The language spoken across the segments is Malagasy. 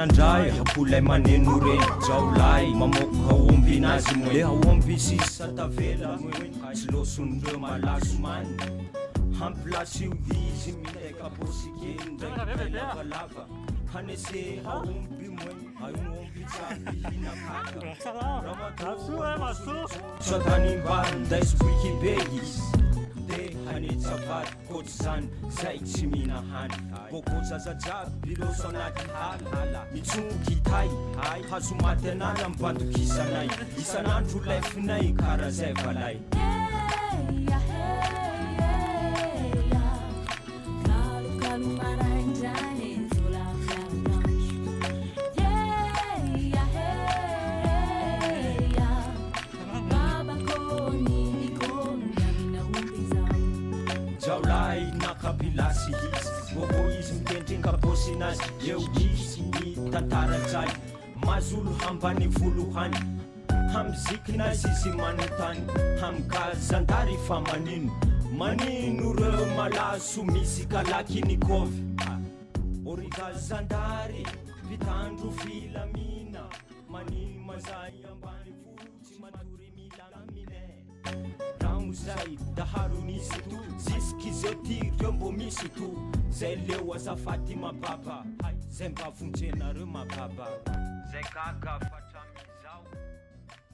marandray apolay maneno reny jaolay mamoaka haomby nazy moe le haomby sisa tavela tsy loson'ireo malaso many hampilasy io izy mineka posikeny ndraiky lavalava hanese haomby moe aomby tsaby hinakaka satanimba ndaisy boiky be izy de hanetsavady kotsy zany zay tsy mihina hany bokozazajaby ireo so anaty hala mitsongoky tay hazo maty anany ambandoky isanay isanandro lefinay kara zay valay kapilasy izy boko izy mitendrenga posinazy eo izy ny tantarajay mazolo hambany volohany hamizikinazy izy manontany hamikazandary fa manino reo malaso misy kalakinikôvy orikazandary pitandro filamina manino mazay ambany votsy matory milamine zay daharonisy to ziskizeo tireo mbo misy to zay leo azafady mababa zay mba vonjenareo mababa zay gaga fatramizao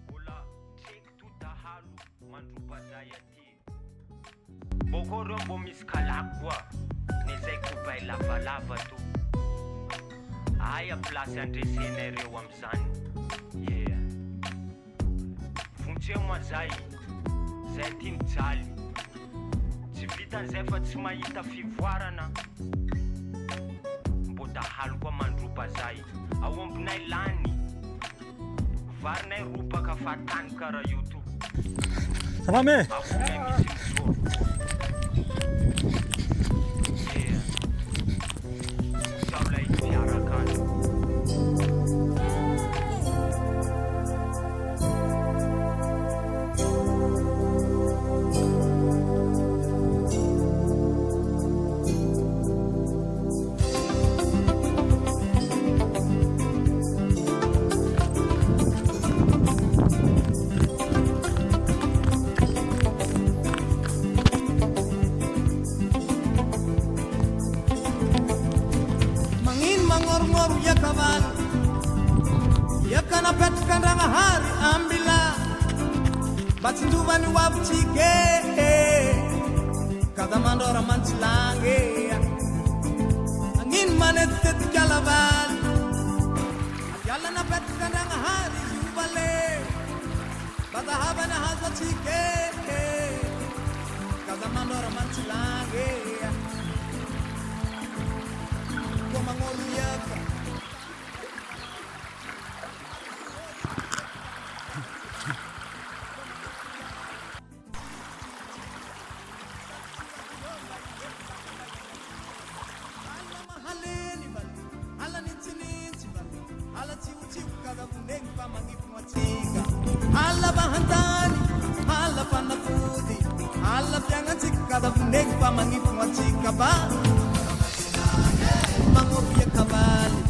mbola treky to dahalo mandropazay aty boko reo mbo misy kalako koa ne zay kobay lavalava to aya plasy andresenareo am'zany vonjeo mazay zay ty mijaly tsy vitan'izay fa tsy mahita fivoarana mbo dahalo koa mandropa zay aombinay lany varinay ropaka fa tany kara io to salame afonay misy misoro saolay fiarakany Hari ambila batinduvani wavuchike kada mandora manchilange angin manet kalaval yalla na petkandanga hari jubale bada habana hazwachike kada mandora manchilange koma ngoruyaka alla bahantani alla panafudi alla pianganci kada bundeng pamangifu macika ba mangopia kabali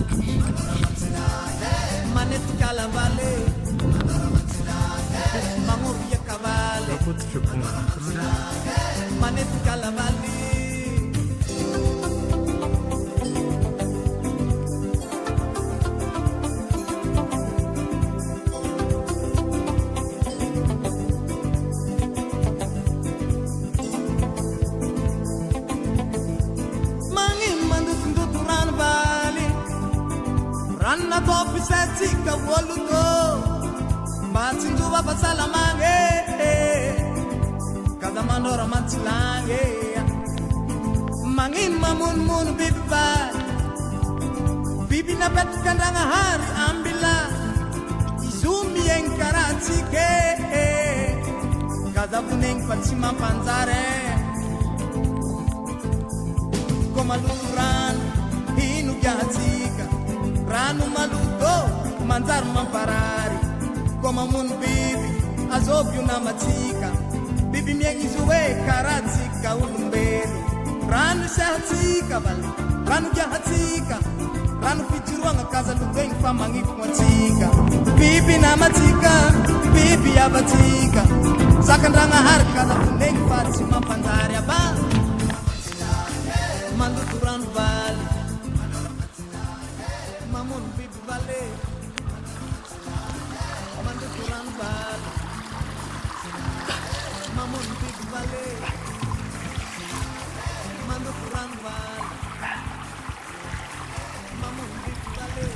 manet kalavale mangopia kabale manet kalavale Ranna topi setika voluto Matsinduva pasalamange Kada manora manchilange Mangin mamun mun bibi bad Bibi na bet kandanga hari ambila Izumi yang karachi ke Kada puneng patsima panzare Komaluran hinu jahatika Rano maluto, manzar mamparari Koma mun bibi, azobyo na matika Bibi miengi zuwe, karatika ulumbeli Rano shahatika bali, rano jahatika Rano pichuruanga kazalugeny fa magnifo atsika biby namatsika biby avatsika sakan-dragnahary kazavonegny fa tsy mampanjary aba mandoto rano valy mamono biby vale mandoto rano valy mamono biby vale mandoto rano valy mamono biby vale.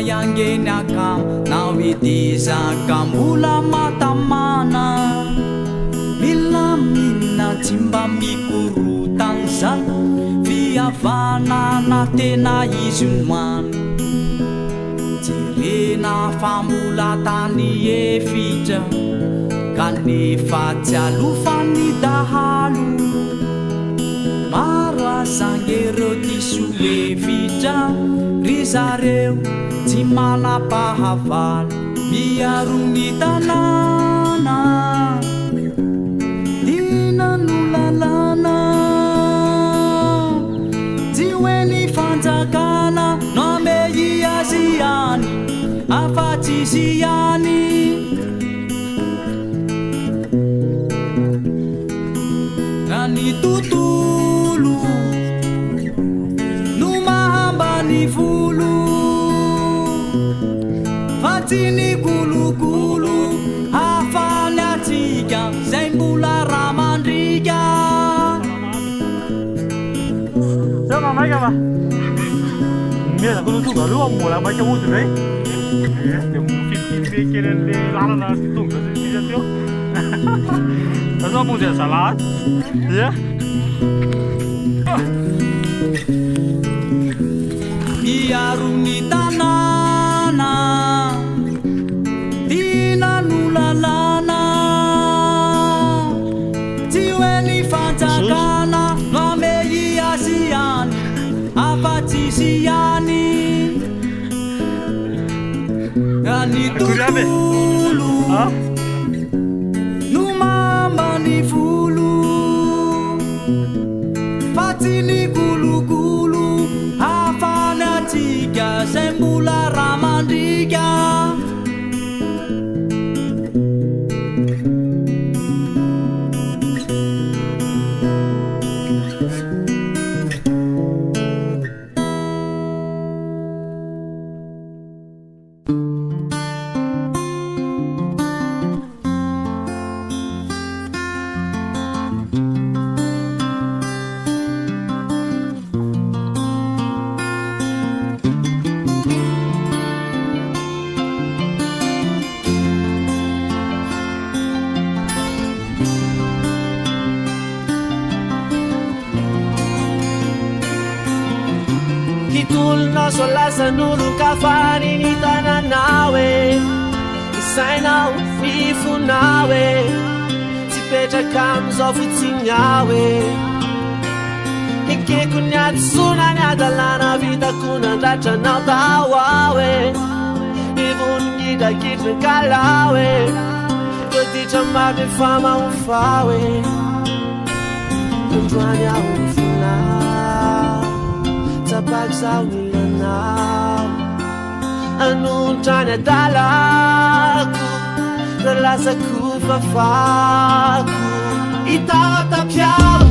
Yangenaka nawidizaka mula matamana milamina timba mikurutanza fiavana na tena izumany jirena famula tany efitra kanefa tsy alofany dahalo maro azangereo disolevitra ry zareo tsy manapahavalo miarony tanàna dinano lalàna tsy hoe ny fanjakana no amehy azy ihany afa-tsy izy ihany na ny tontolo no mahambany volo Fatini gulugulu hafany atsika zay mbola ramandrika. Sama maika va. Mira kudu tu galu amula maika mudu dai. Este mufti keren le lana na situng kasi dia tio. Tahu apa dia salah? Ya. Biaruni tanana dinanu lalana tiweni fanjakana noameyi asiani afatisiani ani tutulu numamba ni fulu fatini gulugulu afanatika sembula ramandika. Solasa nuru kafani ni tananawe isainao ifunawe tipetra kamzofu tinyawe ike kunyatsuna nyadalana vida kunandratra nao tawawe ivungida kitri kalawe koditra mabe fama ufawe kundwanya ufuna tapagsawi Anuntranya dalaku Nalasaku fafaku Itatapiau